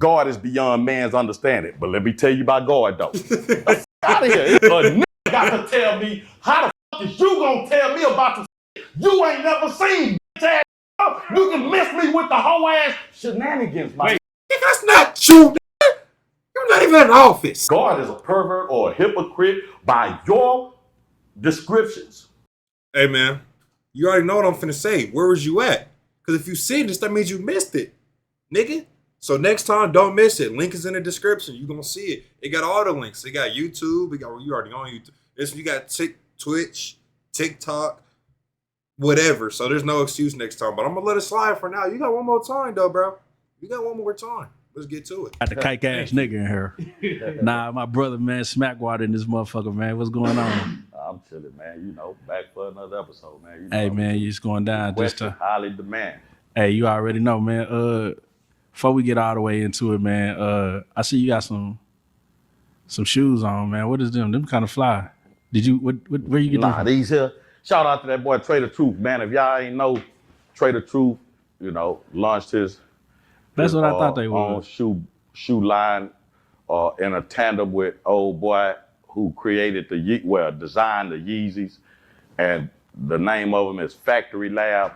God is beyond man's understanding. But let me tell you about God, though. Out of here. A nigga got to tell me, how the fuck is you gonna tell me about the shit you ain't never seen, bitch ass? You can miss me with the whole ass shenanigans, man. That's not true. You're not even in office. God is a pervert or a hypocrite by your descriptions. Hey, man, you already know what I'm finna say. Where was you at? Because if you seen this, that means you missed it, nigga. So next time, don't miss it. Link is in the description. You gonna see it. It got all the links. It got YouTube. You already on YouTube. You got Twitch, TikTok, whatever. So there's no excuse next time. But I'm gonna let it slide for now. You got one more time, though, bro. You got one more time. Let's get to it. Got the cake ass nigga in here. Nah, my brother, man, Smackwater in this motherfucker, man. What's going on? I'm chilling, man. You know, back for another episode, man. Hey, man, you just going down. Just highly demand. Hey, you already know, man. Before we get all the way into it, man, I see you got some shoes on, man. What is them? Them kind of fly. Did you, where you get them from? These here. Shout out to that boy, Trader Truth, man. If y'all ain't know, Trader Truth, you know, launched his That's what I thought they were. Shoe line in a tandem with old boy who created designed the Yeezys. And the name of them is Factory Lab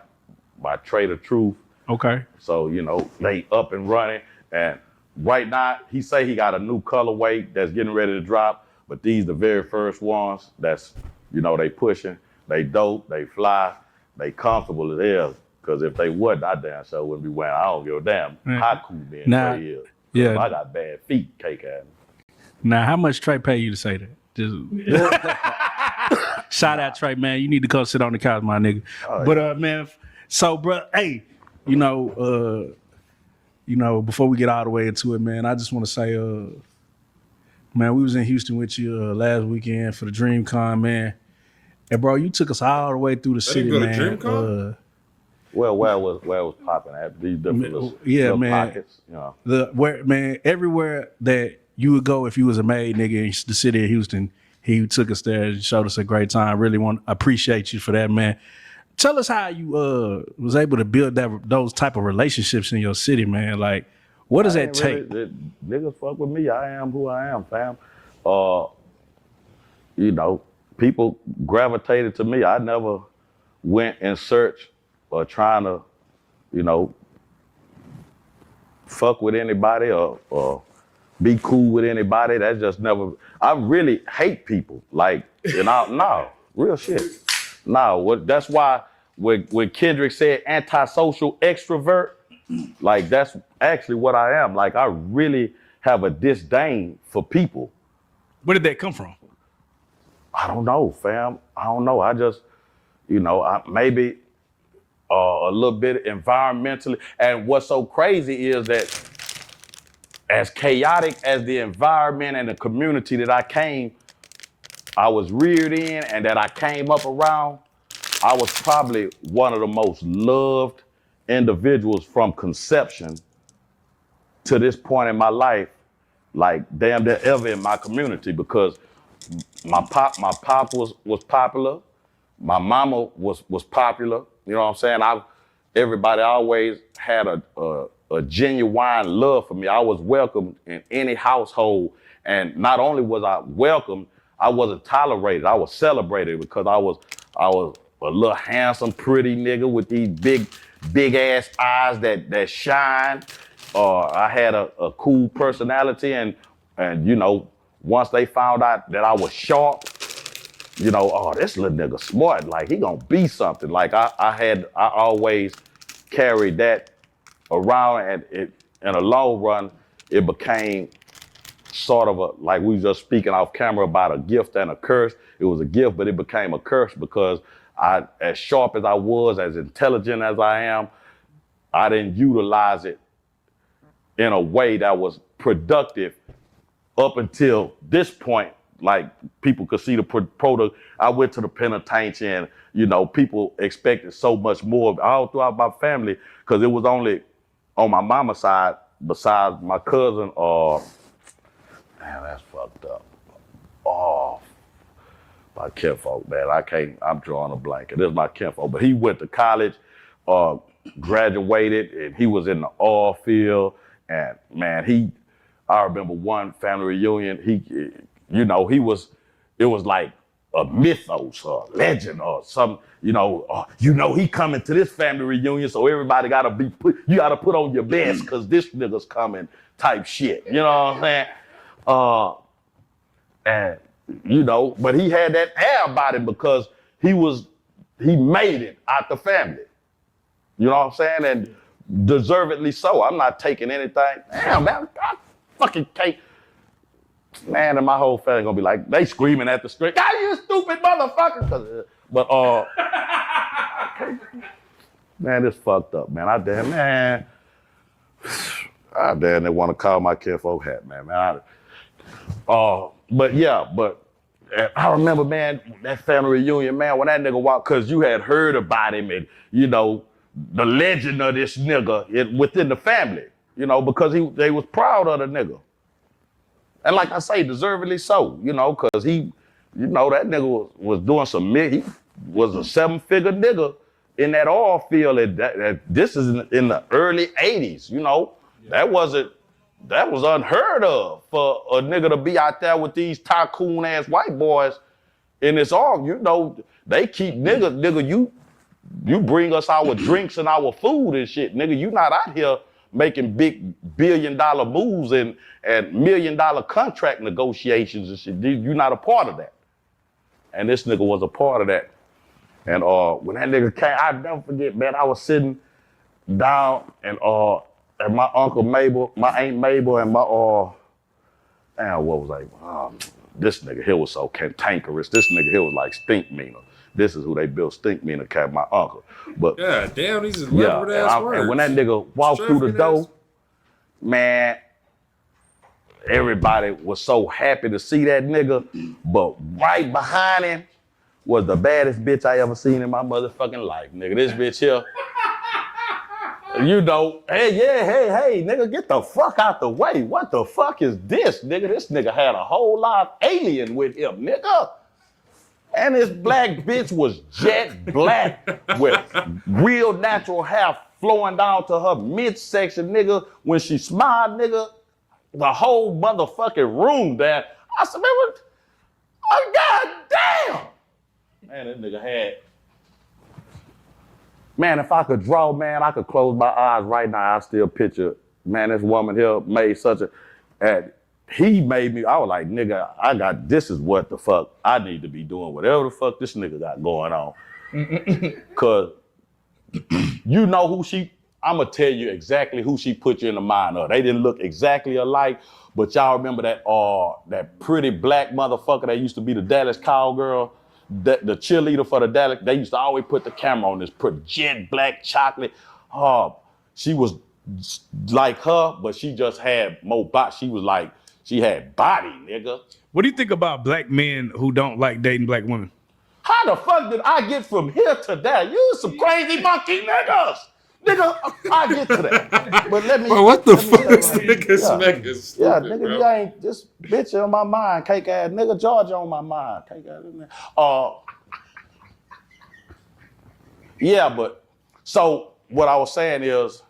by Trader Truth. Okay. So, you know, they up and running. And right now, he say he got a new colorway that's getting ready to drop. But these the very first ones that's, you know, they pushing. They dope, they fly, they comfortable as hell. Because if they wasn't, I damn sure wouldn't be wearing. I don't give a damn how cool being Trey is. Yeah. I got bad feet, cake at me. Now, how much Trey pay you to say that? Just shout out Trey, man. You need to come sit on the couch, my nigga. Oh, but yeah. Man, so bro, hey, you know, before we get all the way into it, man, I just want to say, man, we was in Houston with you last weekend for the DreamCon, man. And bro, you took us all the way through the city, man. Well, where was popping at these different little pockets, you know. Man, everywhere that you would go if you was a made nigga in the city of Houston, he took us there and showed us a great time. Really want to appreciate you for that, man. Tell us how you was able to build those type of relationships in your city, man. Like, what does that take? Niggas fuck with me. I am who I am, fam. You know, people gravitated to me. I never went in search or trying to, you know, fuck with anybody or be cool with anybody. That's just never. I really hate people. Like, you know, no, real shit. No, that's why when Kendrick said antisocial extrovert, like that's actually what I am. Like I really have a disdain for people. Where did that come from? I don't know, fam. I don't know. I just, you know, maybe a little bit environmentally. And what's so crazy is that as chaotic as the environment and the community that I was reared in and that I came up around, I was probably one of the most loved individuals from conception to this point in my life, like damn near ever in my community, because my pop was popular, my mama was popular. You know what I'm saying? Everybody always had a genuine love for me. I was welcomed in any household, and not only was I welcomed, I wasn't tolerated. I was celebrated because I was a little handsome, pretty nigga with these big ass eyes that shine. I had a cool personality, and you know, once they found out that I was sharp, you know, oh, this little nigga smart. Like he gonna be something. Like I always carried that around, and in a long run, it became sort of like we was just speaking off camera about a gift and a curse. It was a gift, but it became a curse because as sharp as I was, as intelligent as I am, I didn't utilize it in a way that was productive up until this point. Like people could see the product. I went to the penitentiary, and you know, people expected so much more all throughout my family, because it was only on my mama's side, besides my cousin, man, that's fucked up. Oh, my kinfolk, man. I'm drawing a blanket. This is my kinfolk. But he went to college, graduated, and he was in the oil field. And man, I remember one family reunion, it was like a mythos or a legend or some, he coming to this family reunion, so everybody you gotta put on your best because this nigga's coming type shit. You know what I'm saying? But he had that air about him because he made it out the family. You know what I'm saying? And deservedly so. I'm not taking anything. Damn, man, I fucking can't. Man, and my whole family gonna be like, they screaming at the street, "Ah, you stupid motherfucker!" But man, it's fucked up, man. I damn they want to call my kinfolk hat, man. But I remember, man, that family reunion, man, when that nigga walked, cause you had heard about him and the legend of this nigga within the family, because they was proud of the nigga. And like I say, deservedly so, cause he, that nigga was doing he was a 7-figure nigga in that oil field. This is in the early 80s, That was unheard of for a nigga to be out there with these tycoon ass white boys in this oil. They keep nigga, you bring us our drinks and our food and shit, nigga. You not out here making big billion-dollar moves and million-dollar contract negotiations and shit. You're not a part of that. And this nigga was a part of that. And when that nigga came, I'll never forget, man, I was sitting down and my Uncle Mabel, my Aunt Mabel, and my this nigga here was so cantankerous. This nigga here was like Stink Meaner. This is who they built Stink Meaner cat, my uncle. But yeah, damn, these is elaborate ass words. And when that nigga walked through the door, man, everybody was so happy to see that nigga. But right behind him was the baddest bitch I ever seen in my motherfucking life, nigga. This bitch here. Hey, nigga, get the fuck out the way. What the fuck is this, nigga? This nigga had a whole lot of alien with him, nigga. And this black bitch was jet black with real natural hair flowing down to her midsection, nigga. When she smiled, nigga, the whole motherfucking room there. I said, man, what? Oh, God damn. Man, that nigga had. Man, if I could draw, man, I could close my eyes right now. I still picture, man, this woman here made and he made me, I was like, nigga, this is what the fuck I need to be doing, whatever the fuck this nigga got going on. Cause you know I'm gonna tell you exactly who she put you in the mind of. They didn't look exactly alike, but y'all remember that pretty black motherfucker that used to be the Dallas Cowgirl? The cheerleader for the Dallas, they used to always put the camera on this jet black chocolate. She was like her, but she just had more body. She had body, nigga. What do you think about black men who don't like dating black women? How the fuck did I get from here to that? You some crazy monkey niggas. Nigga, I get to that. But let me. Bro, what the fuck is nigga smacking? Yeah, nigga, bro. You ain't this bitch on my mind. Cake ass nigga, Georgia on my mind. Cake ass. Yeah, but so what I was saying is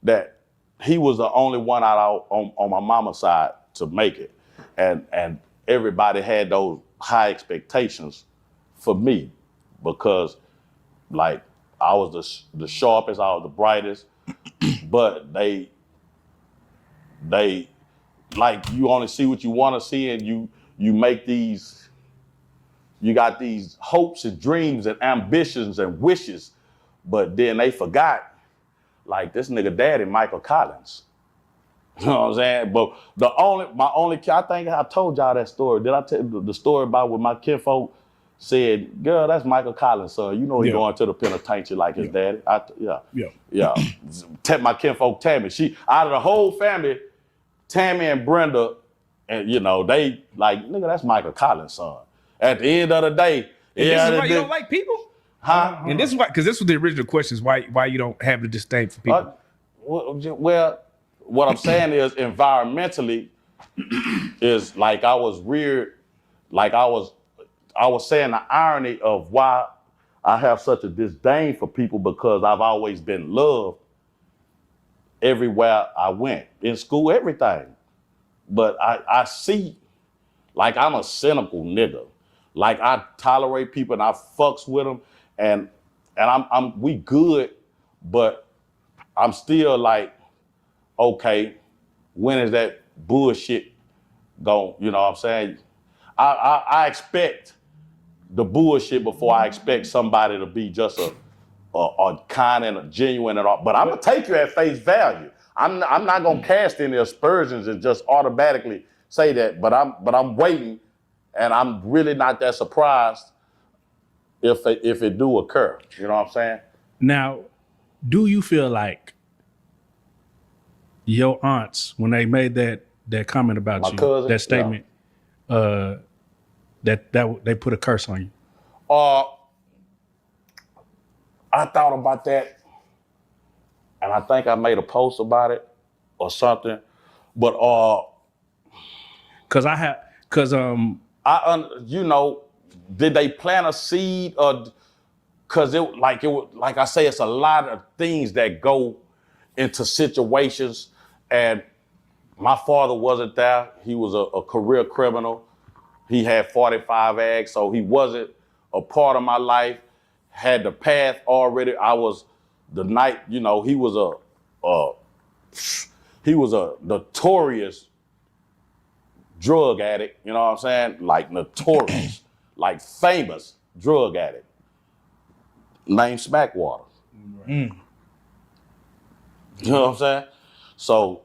that he was the only one out on my mama's side to make it, and everybody had those high expectations for me because, like, I was the sharpest, I was the brightest, but they like you only see what you want to see, and you make these, you got these hopes and dreams and ambitions and wishes, but then they forgot, like this nigga daddy, Michael Collins. You know what I'm saying? But I think I told y'all that story. Did I tell the story about when my kinfolk said, girl, that's Michael Collins' son. You know he going to the penitentiary like his daddy. Yeah. My kinfolk Tammy. She, out of the whole family, Tammy and Brenda, and they like, nigga, that's Michael Collins' son. At the end of the day, this is why you don't like people? Huh? And this is why, because this was the original question, is why you don't have the disdain for people. Well, what I'm saying is environmentally is like I was reared, like I was saying the irony of why I have such a disdain for people, because I've always been loved everywhere I went, in school, everything. But I see, like, I'm a cynical nigga. Like, I tolerate people and I fucks with them, and we good, but I'm still like, okay, when is that bullshit going? You know what I'm saying? I expect the bullshit before I expect somebody to be just a kind and a genuine and all. But I'm gonna take you at face value. I'm not gonna cast any aspersions and just automatically say that. But I'm waiting, and I'm really not that surprised if it do occur. You know what I'm saying? Now, do you feel like your aunts, when they made that comment about My you, cousin? that statement, that they put a curse on you? I thought about that, and I think I made a post about it or something. But did they plant a seed? Or because like I say, it's a lot of things that go into situations, and my father wasn't there. He was a career criminal. He had 45 ags, so he wasn't a part of my life. Had the path already. I was the night, he was a notorious drug addict, you know what I'm saying? Like notorious, like famous drug addict. Named Smackwater. Mm. You know what I'm saying? So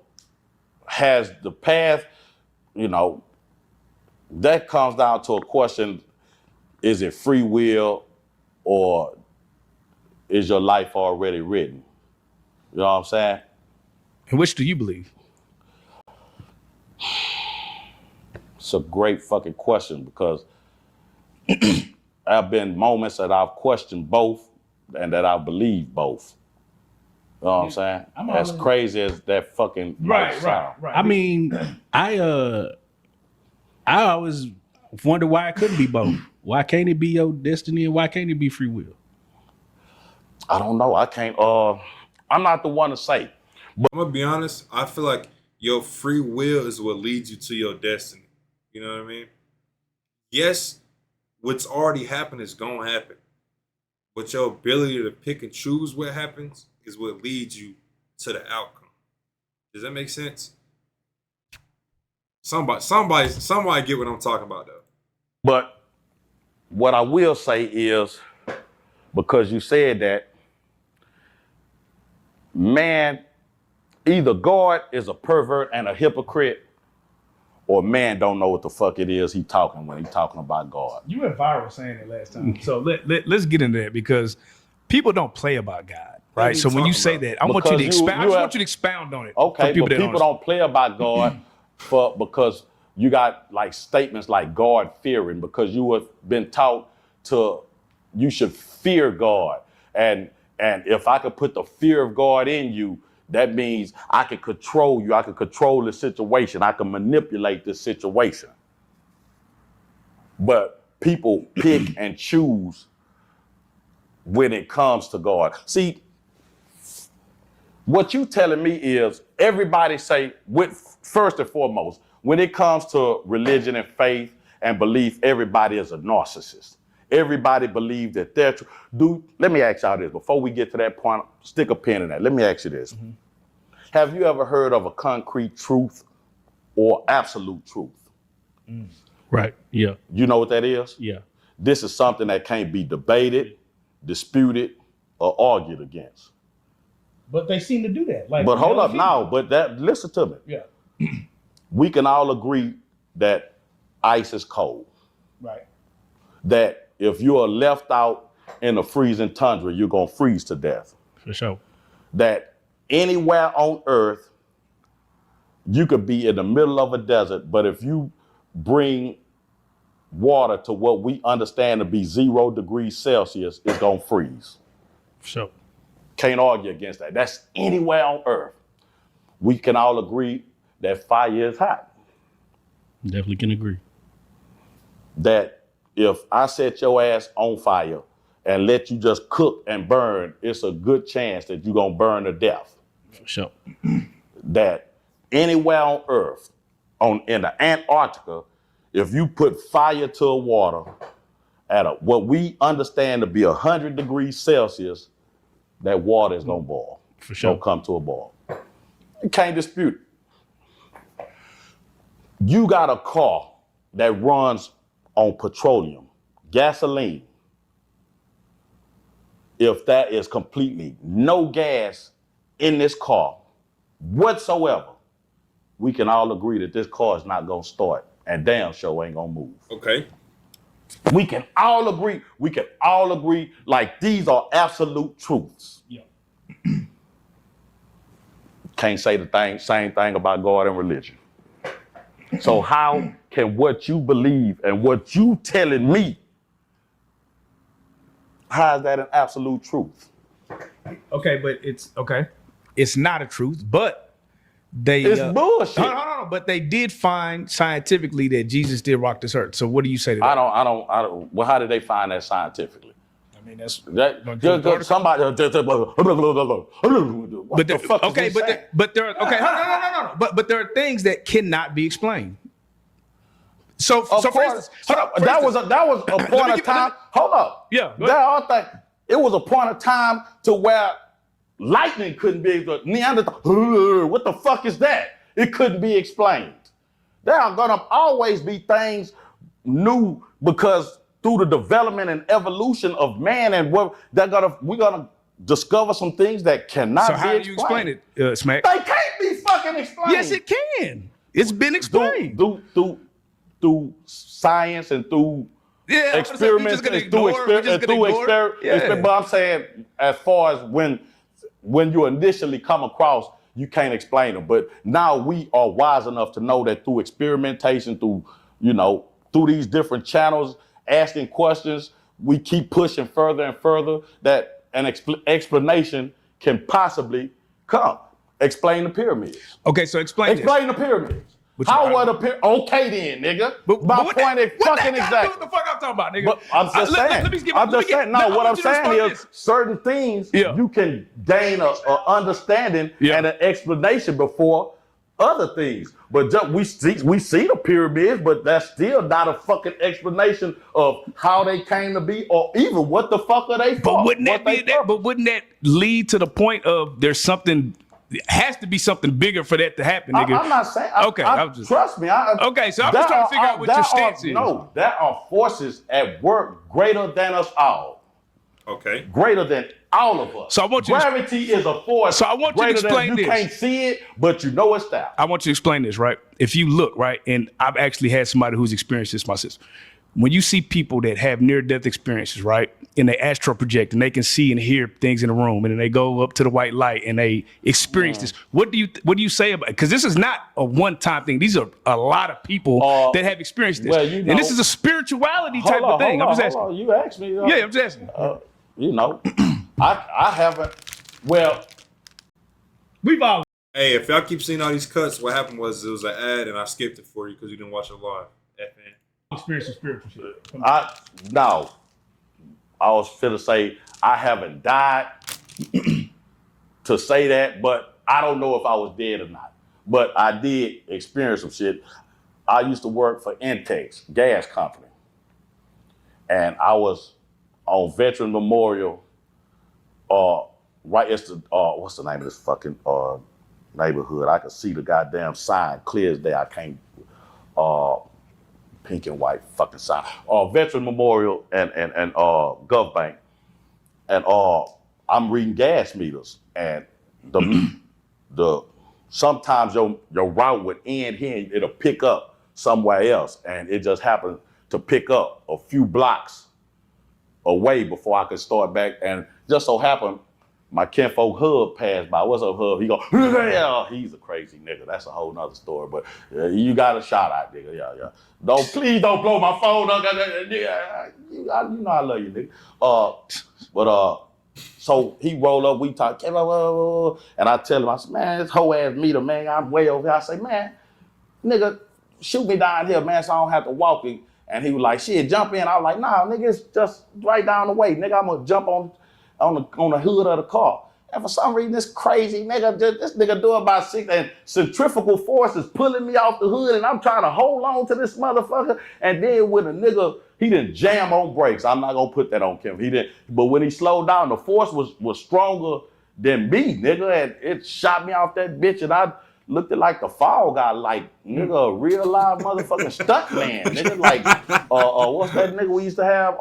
has the path, that comes down to a question, is it free will or is your life already written? You know what I'm saying? And which do you believe? It's a great fucking question because there have been moments that I've questioned both and that I believe both. You know what I'm saying? As crazy as that fucking might sound. Right. I mean, I always wonder why it couldn't be both. Why can't it be your destiny and why can't it be free will? I don't know. I can't. I'm not the one to say. But I'm gonna be honest. I feel like your free will is what leads you to your destiny. You know what I mean? Yes, what's already happened is gonna happen, but your ability to pick and choose what happens is what leads you to the outcome. Does that make sense? Somebody get what I'm talking about though. But what I will say is, because you said that, man, either God is a pervert and a hypocrite, or man don't know what the fuck it is he talking when he talking about God. You went viral saying it last time. So let's get into that because people don't play about God, right? So when you say that, I want you to expound on it. Okay, but people don't play about God because you got like statements like God fearing, because you have been taught you should fear God. And if I could put the fear of God in you, that means I can control you. I can control the situation. I can manipulate the situation. But people pick and choose when it comes to God. See, what you telling me is everybody say, first and foremost, when it comes to religion and faith and belief, everybody is a narcissist. Everybody believes that they're true. Dude, let me ask y'all this. Before we get to that point, stick a pin in that. Let me ask you this. Mm-hmm. Have you ever heard of a concrete truth or absolute truth? Mm. Right, yeah. You know what that is? Yeah. This is something that can't be debated, disputed, or argued against. But they seem to do that. But hold up now, listen to me. Yeah. We can all agree that ice is cold. Right. That if you are left out in the freezing tundra, you're gonna freeze to death. For sure. That anywhere on earth, you could be in the middle of a desert, but if you bring water to what we understand to be 0 degrees Celsius, it's gonna freeze. For sure. Can't argue against that. That's anywhere on earth. We can all agree that fire is hot. Definitely can agree. That if I set your ass on fire and let you just cook and burn, it's a good chance that you're gonna burn to death. Sure. that anywhere on Earth, in the Antarctica, if you put fire to a water at what we understand to be 100 degrees Celsius, that water is gonna boil. For sure. Gonna come to a boil. You can't dispute it. You got a car that runs on petroleum, gasoline. If that is completely no gas in this car whatsoever, we can all agree that this car is not gonna start and damn sure ain't gonna move. Okay. We can all agree like these are absolute truths. Yeah. Can't say the same thing about God and religion. So how can what you believe and what you telling me, how is that an absolute truth? Okay, but it's okay. It's not a truth, but It's bullshit. No, but they did find scientifically that Jesus did walk this earth. So what do you say to that? I don't. Well, how did they find that scientifically? I mean, that's Somebody. but there, okay, but there are okay, no. But there are things that cannot be explained. So for instance, that was a point of time. Hold up. Yeah, go There are things. It was a point of time to where lightning couldn't be able to Neanderthal. What the fuck is that? It couldn't be explained. There are gonna always be things new because through the development and evolution of man, and we're gonna discover some things that cannot So be how explained. do you explain it, Smack? They can't be fucking explained. Yes, it can. It's been explained. Through science and through Yeah, experiments and through experiments. But I'm saying, as far as when you initially come across, you can't explain them. But now we are wise enough to know that through experimentation, through these different channels, asking questions, we keep pushing further and further that an explanation can possibly come. Explain the pyramids. Okay, so explain the pyramids. How were the pyramids? Okay then, nigga. But My what point is fucking exact. What the fuck I'm talking about, nigga? But I'm just saying. What I'm saying is certain things you can gain a understanding and an explanation before other things. But we see the pyramids, but that's still not a fucking explanation of how they came to be or even what the fuck are they for. But wouldn't that lead to the point of there's something? It has to be something bigger for that to happen, nigga. I'm not saying. Trust me. Okay, so I'm just trying to figure out what your stance is. No, there are forces at work greater than us all. Okay. Greater than all of us. So I want you Gravity is a force. So I want you to explain this. You can't see it, but you know it's there. I want you to explain this, right? If you look, right, and I've actually had somebody who's experienced this myself. When you see people that have near-death experiences, right, and they astral project and they can see and hear things in the room, and then they go up to the white light and they experience this, what do you say about it? Because this is not a one-time thing. These are a lot of people that have experienced this. Well, and this is a spirituality type of thing. I'm just asking. You asked me. Yeah, I'm just asking. I haven't. Well, we've all. Hey, if y'all keep seeing all these cuts, what happened was it was an ad and I skipped it for you because you didn't watch it live. FN. Experience spiritual shit. I was finna say I haven't died to say that, but I don't know if I was dead or not. But I did experience some shit. I used to work for Intex gas company, and I was on Veteran Memorial. Right, it's the what's the name of this fucking neighborhood? I could see the goddamn sign clear as day. I can't. Pink and white fucking sign. Veteran Memorial and Gov Bank. And I'm reading gas meters. And the sometimes your route would end here and it'll pick up somewhere else. And it just happened to pick up a few blocks away before I could start back. And just so happened, my kinfolk Hub passed by. What's up, Hub? He go, yeah, he's a crazy nigga. That's a whole nother story. But you got a shout out, nigga. Yeah. Please don't blow my phone up. You know I love you, nigga. So he rolled up, we talked, and I tell him, I said, man, this whole ass meter, man, I'm way over here. I say, man, nigga, shoot me down here, man, so I don't have to walk it. And he was like, shit, jump in. I was like, nah, nigga, it's just right down the way. Nigga, I'm gonna jump on the hood of the car. And for some reason, this crazy nigga, this nigga doing about 6, and centrifugal force is pulling me off the hood, and I'm trying to hold on to this motherfucker. And then when a nigga, he didn't jam on brakes. I'm not gonna put that on Kim. He didn't. But when he slowed down, the force was stronger than me, nigga, and it shot me off that bitch, and I looked at like the Fall Guy, like nigga, a real live motherfucking stunt man, nigga, like what's that nigga we used to have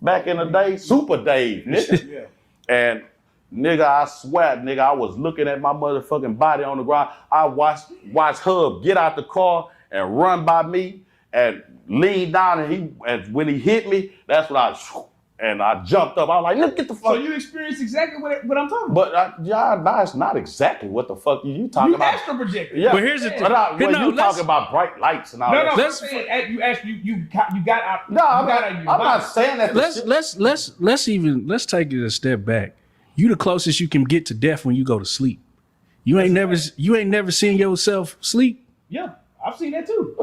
back in the day? Super Dave, nigga. Yeah. And nigga, I swear, nigga, I was looking at my motherfucking body on the ground. I watched Hub get out the car and run by me and lean down, and when he hit me, that's when I jumped up. I was like, look, get the fuck. So you experienced exactly what I'm talking about. But that's not exactly what the fuck you talking about. You astro projected. Yeah. But here's the thing. You talking about bright lights and all that. No, I'm saying you got out. No, I'm not saying that. Let's take it a step back. You the closest you can get to death when you go to sleep. You ain't never seen yourself sleep. Yeah, I've seen that too.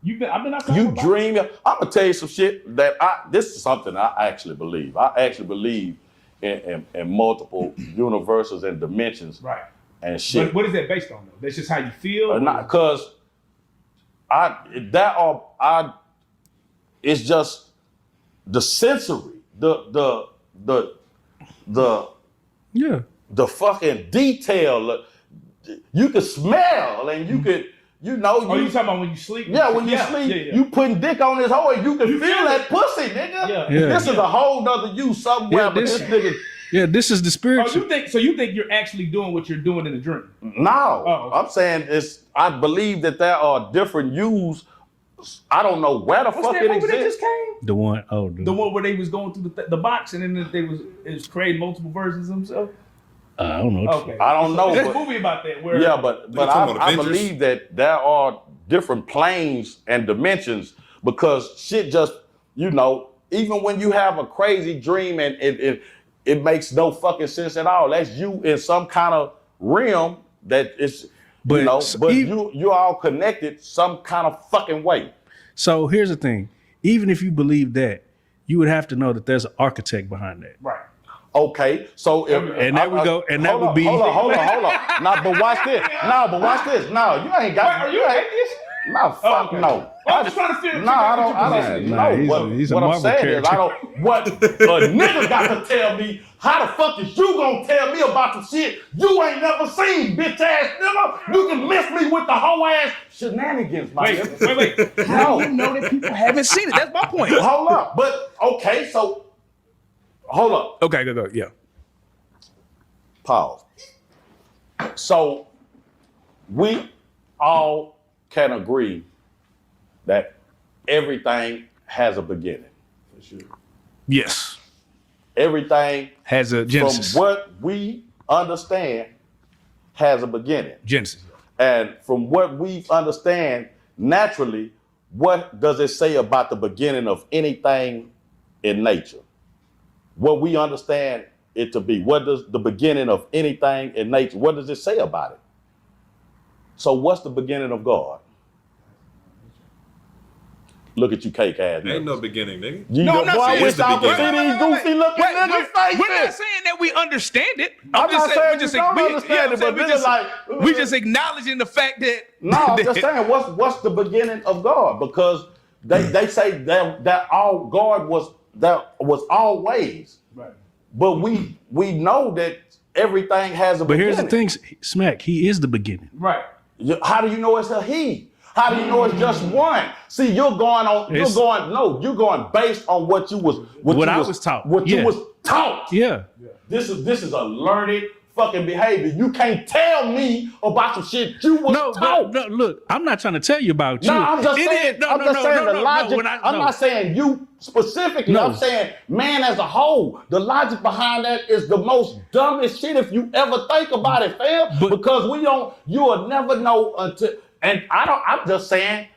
I've been outside. You dream. I'm gonna tell you some shit that this is something I actually believe. I actually believe in multiple universes and dimensions. Right. And shit. But what is that based on though? That's just how you feel? Not because it's just the sensory, the fucking detail. You can smell and you could, you know. You talking about when you sleep? Yeah, when you sleep, you putting dick on his hole and you can feel that pussy, nigga. Yeah. This is a whole nother you somewhere, but this nigga. Yeah, this is the spiritual. You think you're actually doing what you're doing in the dream? No, okay. I'm saying I believe that there are different yous. I don't know where the fuck it exists. That just came? The one where they was going through the box and then it was creating multiple versions of themselves. I don't know. Okay. I don't know. There's a movie about that. Where but I believe that there are different planes and dimensions because shit just, you know, even when you have a crazy dream and it makes no fucking sense at all. That's you in some kind of realm that is, you're all connected some kind of fucking way. So here's the thing. Even if you believe that, you would have to know that there's an architect behind that. Right. Okay, so and there we go, and that would be. Hold on. But watch this. No, you ain't got. Are you atheist? No, fuck no. Well, I'm just trying to figure. No, I don't know. He's a what I'm Marvel saying character. is, I don't. What a nigga got to tell me? How the fuck is you gonna tell me about some shit you ain't never seen, bitch ass nigga? You can miss me with the whole ass shenanigans, my nigga. Wait. How do you know that people haven't seen it? That's my point. Hold up, but okay, so hold up. Okay, go. Yeah. Pause. So we all can agree that everything has a beginning. For sure. Yes. Everything has a genesis. From what we understand has a beginning. Genesis. And from what we understand, naturally, what does it say about the beginning of anything in nature? What we understand it to be. What does the beginning of anything in nature, what does it say about it? So what's the beginning of God? Look at you, cake ass. Ain't no beginning, nigga. No, I'm not saying it's the beginning. Goofy looking niggas faces. We're not saying that we understand it. I'm not saying you don't understand it, but niggas like we just acknowledging the fact that. No, I'm just saying what's the beginning of God? Because they say that all God was always. Right. But we know that everything has a beginning. But here's the thing, Smack, he is the beginning. Right. How do you know it's a he? How do you know it's just one? See, you're going based on what you was I was taught. What you was taught. Yeah. This is a learned fucking behavior. You can't tell me about some shit you was taught. No, look, I'm not trying to tell you about you. No, I'm just saying. I'm just saying the logic. I'm not saying you specifically. No. I'm saying man as a whole. The logic behind that is the most dumbest shit if you ever think about it, fam. Because you will never know until. And I'm just saying,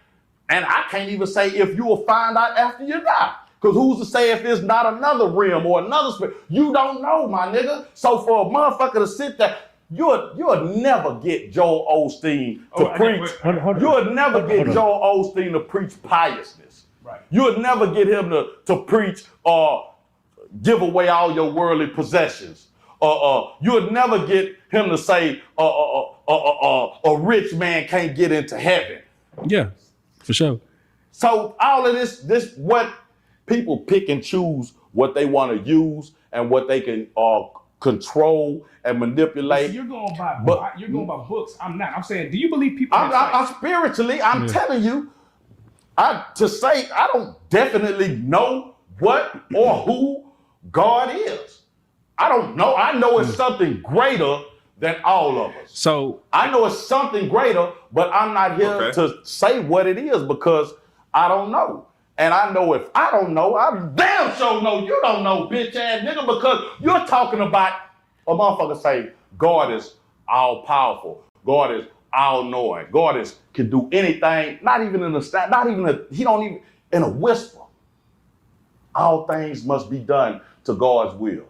and I can't even say if you will find out after you die. Because who's to say if there's not another realm or another spirit? You don't know, my nigga. So for a motherfucker to sit there, you'll never get Joel Osteen to preach. You'll never get Joel Osteen to preach piousness. Right. You'll never get him to preach give away all your worldly possessions. You'll never get him to say a rich man can't get into heaven. Yeah, for sure. So all of this what people pick and choose what they want to use and what they can control and manipulate. You're going by books. I'm not. I'm saying, do you believe people? I'm spiritually. I'm telling you. I don't definitely know what or who God is. I don't know. I know it's something greater than all of us. So I know it's something greater, but I'm not here to say what it is because I don't know. And I know if I don't know, I damn sure know you don't know, bitch ass nigga, because you're talking about a motherfucker say God is all powerful. God is all knowing. God can do anything, not even in he don't even in a whisper. All things must be done to God's will.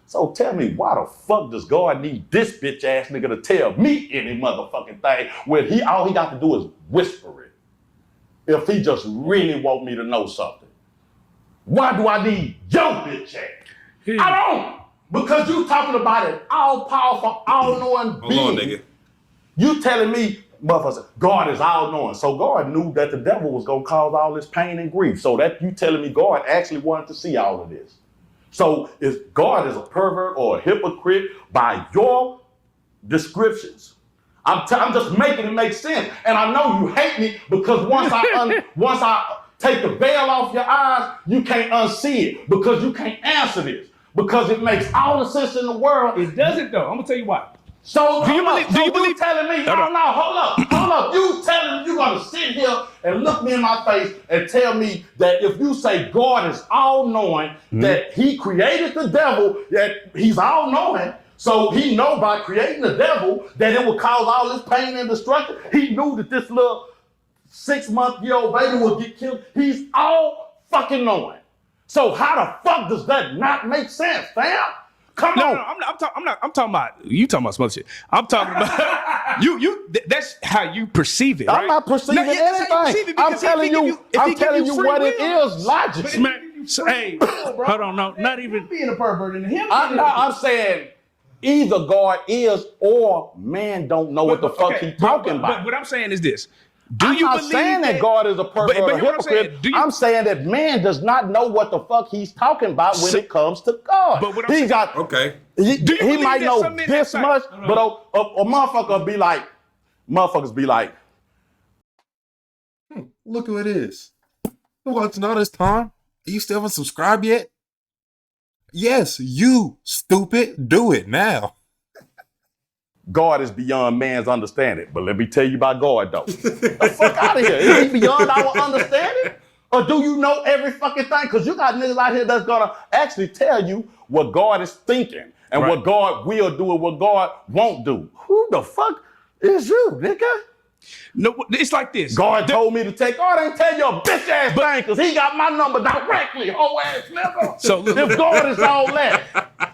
So tell me, why the fuck does God need this bitch ass nigga to tell me any motherfucking thing when all he got to do is whisper it? If he just really want me to know something. Why do I need your bitch ass? I don't. Because you talking about it all powerful, all knowing being. Hold on, nigga. You telling me, motherfucker, God is all knowing. So God knew that the devil was gonna cause all this pain and grief. So that you telling me God actually wanted to see all of this. So if God is a pervert or a hypocrite by your descriptions, I'm just making it make sense. And I know you hate me because once I take the veil off your eyes, you can't unsee it because you can't answer this because it makes all the sense in the world. It doesn't though. I'm gonna tell you why. So do you believe telling me? No, hold up. You telling me you gonna sit here and look me in my face and tell me that if you say God is all knowing, that he created the devil, that he's all knowing, so he know by creating the devil that it would cause all this pain and destruction. He knew that this little 6-month-old baby would get killed. He's all fucking knowing. So how the fuck does that not make sense, fam? Come on. No, I'm talking about you talking about some other shit. I'm talking about you. That's how you perceive it. Right? I'm not perceiving anything. I'm telling you what it is logically. Hey, hold on, no, not even being a pervert in him. I'm saying either God is or man don't know what the fuck he's talking about. But what I'm saying is this. I'm not saying that God is a pervert or a hypocrite. I'm saying that man does not know what the fuck he's talking about when it comes to God. But what I'm saying, he might know this much, but a motherfucker be like, look who it is. Well, it's not his time. You still haven't subscribed yet? Yes, you stupid. Do it now. God is beyond man's understanding. But let me tell you about God, though. The fuck out of here. Is he beyond our understanding? Or do you know every fucking thing? Because you got niggas out here that's going to actually tell you what God is thinking and what God will do and what God won't do. Who the fuck is you, nigga? No, it's like this. God told me to take. God ain't tell you a bitch ass thing because he got my number directly, whole ass nigga. So if God is all that,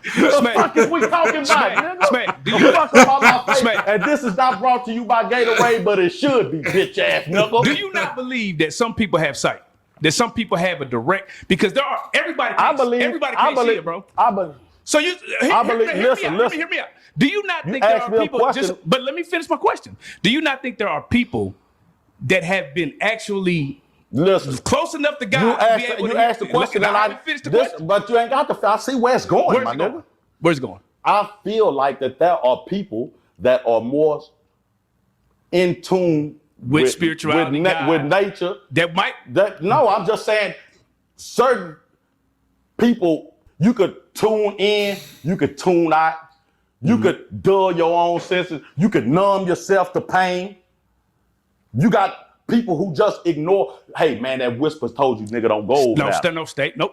the fuck is we talking about, nigga? Smack, do the you fuck about my face? Smack. And this is not brought to you by Gatorade, but it should be, bitch ass nigga. Do you not believe that some people have sight? That some people have a direct, because there are everybody can't see it, bro. I believe. So you listen. Hear me out. Do you not think there are people but let me finish my question. Do you not think there are people that have been actually close enough to God to be able to ask the question and I finish the question? But you ain't got to. I see where it's going, my nigga. Where's it going? I feel like that there are people that are more in tune with spirituality, with nature. I'm just saying certain people you could tune in, you could tune out, you could dull your own senses, you could numb yourself to pain. You got people who just ignore, hey man, that whispers told you nigga don't go over there. Stay. No,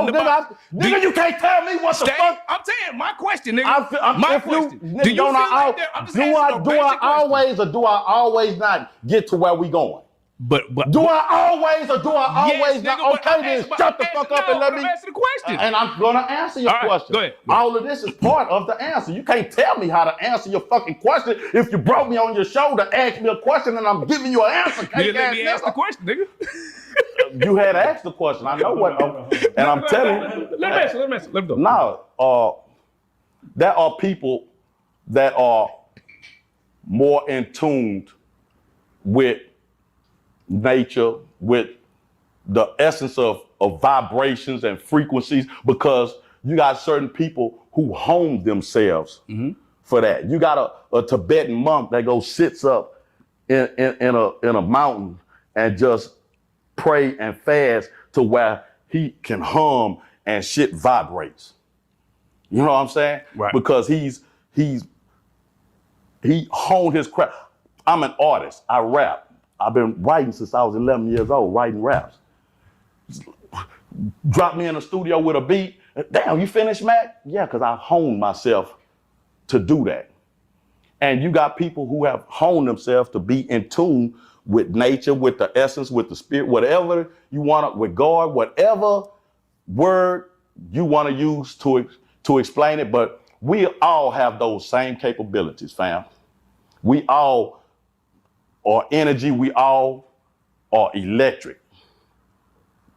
nigga, you can't tell me what the fuck. I'm saying my question, nigga. My question. Do you I always not get to where we going? But do I always or do I always not? Okay, then shut the fuck up and let me answer the question. And I'm gonna answer your question. Go ahead. All of this is part of the answer. You can't tell me how to answer your fucking question if you brought me on your show to ask me a question and I'm giving you an answer. Let me ask the question, nigga. you had asked the question. I know what, and I'm telling you. Let me go. Now, there are people that are more in tune with nature, with the essence of vibrations and frequencies, because you got certain people who hone themselves for that. You got a Tibetan monk that goes sits up in a mountain and just pray and fast to where he can hum and shit vibrates. You know what I'm saying? Right. Because he honed his craft. I'm an artist. I rap. I've been writing since I was 11 years old, writing raps. Drop me in the studio with a beat. Damn, you finished, Mac? Yeah, because I honed myself to do that. And you got people who have honed themselves to be in tune with nature, with the essence, with the spirit, whatever you want, with God, whatever word you want to use to explain it. But we all have those same capabilities, fam. We all are energy. We all are electric.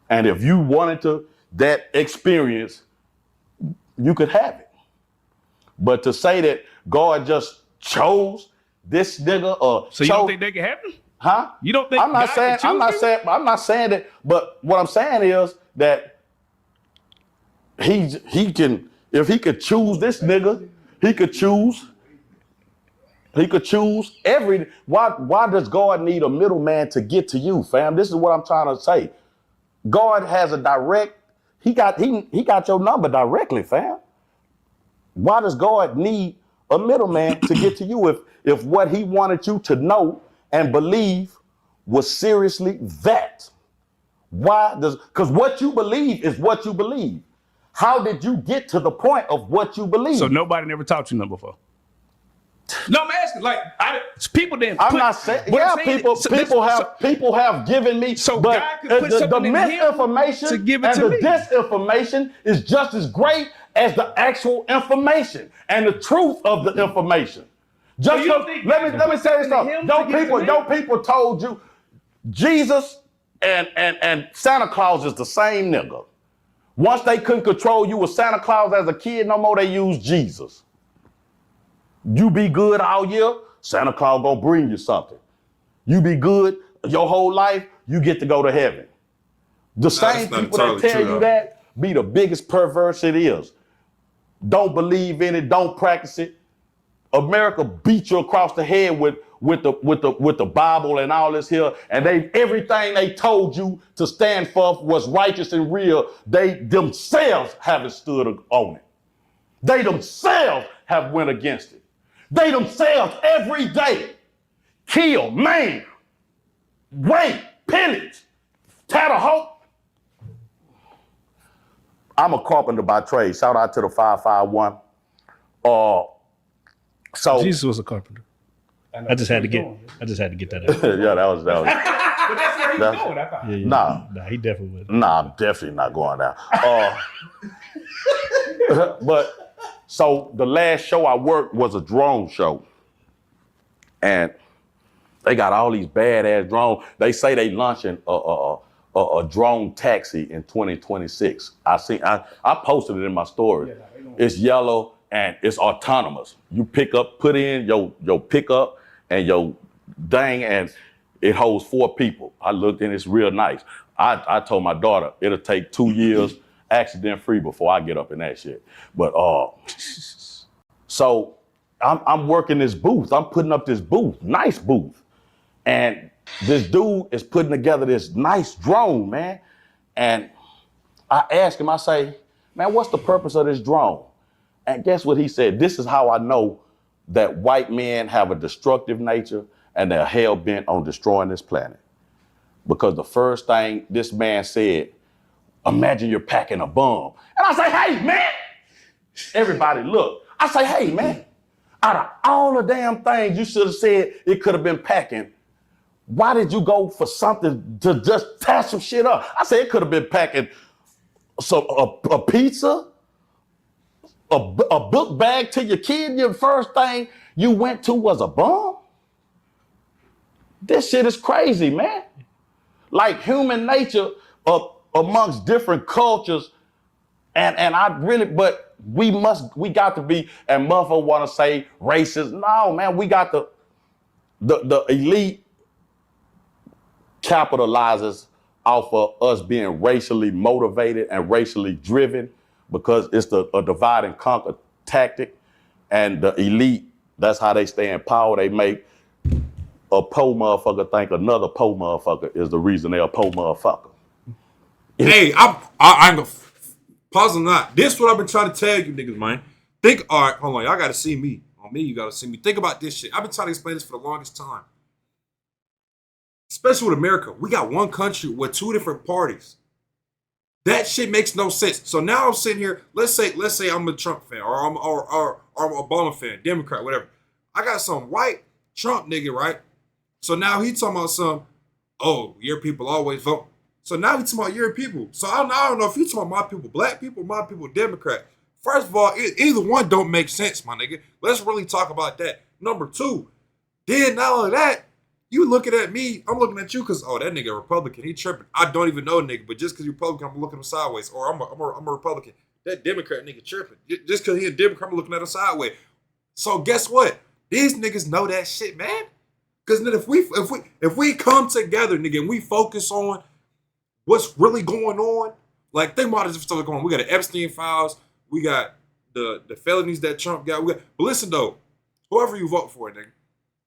And if you wanted that experience, you could have it. But to say that God just chose this nigga or so you don't think that can happen? Huh? You don't think I'm not saying that, but what I'm saying is that he can, if he could choose this nigga, he could choose every, why does God need a middleman to get to you, fam? This is what I'm trying to say. God has a direct, he got your number directly, fam. Why does God need a middleman to get to you if what he wanted you to know and believe was seriously that? Because what you believe is what you believe. How did you get to the point of what you believe? So nobody never taught you nothing before? No, I'm asking, like, people didn't. I'm not saying, yeah, people have given me, so but God could put the something in misinformation to give it and to the me. disinformation is just as great as the actual information and the truth of the information. Just you don't think let me say this stuff. him Don't to give it to me? people told you Jesus and Santa Claus is the same nigga. Once they couldn't control you with Santa Claus as a kid no more, they use Jesus. You be good all year, Santa Claus gonna bring you something. You be good your whole life, you get to go to heaven. The same people that tell you that be the biggest perverse it is. Don't believe in it, don't practice it. America beat you across the head with the Bible and all this here, and everything they told you to stand for was righteous and real. They themselves haven't stood on it. They themselves have went against it. They themselves every day kill, maim, rape, pillage, tear the hope. I'm a carpenter by trade. Shout out to the 551. So Jesus was a carpenter. I just had to get that out. yeah, that was. But that's where he was going, I thought. Yeah. Nah, he definitely was. Nah, I'm definitely not going down. But so the last show I worked was a drone show. And they got all these badass drones. They say they launching a drone taxi in 2026. I posted it in my story. It's yellow and it's autonomous. You put in your pickup and your dang, and it holds 4 people. I looked and it's real nice. I told my daughter it'll take 2 years accident free before I get up in that shit. But so I'm working this booth. I'm putting up this booth, nice booth. And this dude is putting together this nice drone, man. And I asked him, I say, man, what's the purpose of this drone? And guess what he said? This is how I know that white men have a destructive nature and they're hell-bent on destroying this planet. Because the first thing this man said, imagine you're packing a bomb. And I say, hey, man, everybody look. I say, hey, man, out of all the damn things you should have said it could have been packing, why did you go for something to just tear some shit up? I say it could have been packing a pizza, a book bag to your kid. Your first thing you went to was a bomb? This shit is crazy, man. like human nature amongst different cultures. And I really, but we got to be, and motherfuckers want to say racist. No, man, we got the elite capitalizes off of us being racially motivated and racially driven because it's a divide and conquer tactic. And the elite, that's how they stay in power. They make a poor motherfucker think another poor motherfucker is the reason they're a poor motherfucker. Hey, I ain't gonna pause on that. This is what I've been trying to tell you niggas, man. Think, all right, hold on. Y'all gotta see me. On me, you gotta see me. Think about this shit. I've been trying to explain this for the longest time. Especially with America. We got one country with two different parties. That shit makes no sense. So now I'm sitting here, let's say I'm a Trump fan or I'm an Obama fan, Democrat, whatever. I got some white Trump nigga, right? So now he talking about oh, your people always vote. So now he's talking about your people. So I don't know if he's talking about my people, black people, my people, Democrat. First of all, either one don't make sense, my nigga. Let's really talk about that. Number two, then not only that, you looking at me, I'm looking at you because, oh, that nigga Republican, he tripping. I don't even know nigga, but just because you're Republican, I'm looking him sideways. Or I'm a Republican. That Democrat nigga tripping. Just because he a Democrat, I'm looking at him sideways. So guess what? These niggas know that shit, man. Because then if we come together, nigga, and we focus on what's really going on, like think about this stuff going on. We got the Epstein files, we got the felonies that Trump got. But listen though, whoever you vote for, nigga,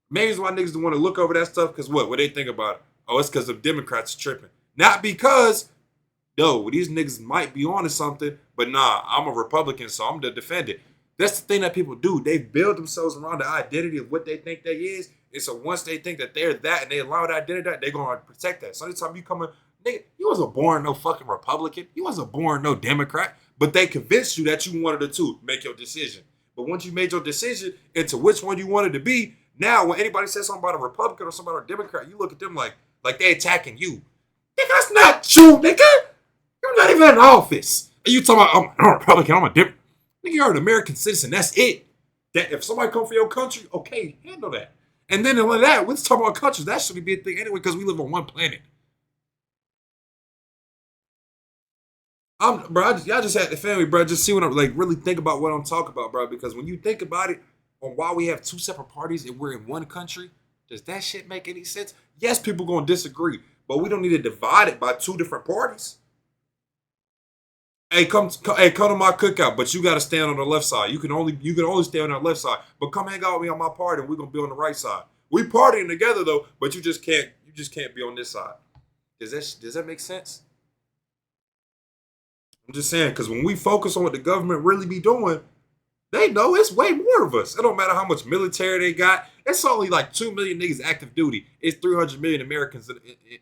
maybe why niggas don't want to look over that stuff because what they think about it? Oh, it's because the Democrats tripping. Not because, no, these niggas might be onto something, but nah, I'm a Republican, so I'm the defender. That's the thing that people do. They build themselves around the identity of what they think they is. And so once they think that they're that and they allow that identity, they're going to protect that. So anytime you come in, nigga, you wasn't born no fucking Republican. You wasn't born no Democrat. But they convinced you that you wanted the two. Make your decision. But once you made your decision into which one you wanted to be, now when anybody says something about a Republican or something about a Democrat, you look at them like they attacking you. Nigga, that's not you, nigga. You're not even in office. And you talking about, I'm a Republican, I'm a Democrat. Nigga, you're an American citizen. That's it. That if somebody come for your country, okay, handle that. And then like that, we're talking about countries. That shouldn't be a thing anyway because we live on one planet. Y'all just had the family, bro. Just see what I'm like. Really think about what I'm talking about, bro. Because when you think about it, on why we have two separate parties and we're in one country, does that shit make any sense? Yes, people gonna disagree, but we don't need to divide it by two different parties. Hey, come to my cookout, but you gotta stand on the left side. You can only stay on that left side. But come hang out with me on my party, and we're gonna be on the right side. We partying together though, but you just can't be on this side. Does that make sense? I'm just saying, because when we focus on what the government really be doing, they know it's way more of us. It don't matter how much military they got. It's only like 2 million niggas active duty. It's 300 million Americans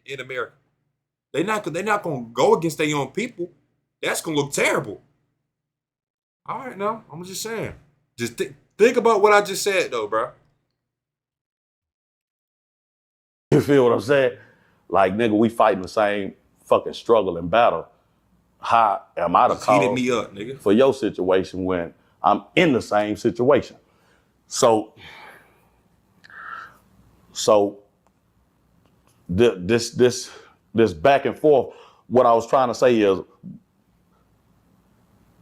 in America. They're not gonna go against their own people. That's gonna look terrible. All right, now I'm just saying. Just think about what I just said, though, bro. You feel what I'm saying? Like, nigga, we fighting the same fucking struggle and battle. How am I the cause heated me up, nigga, for your situation when I'm in the same situation? So this back and forth. What I was trying to say is,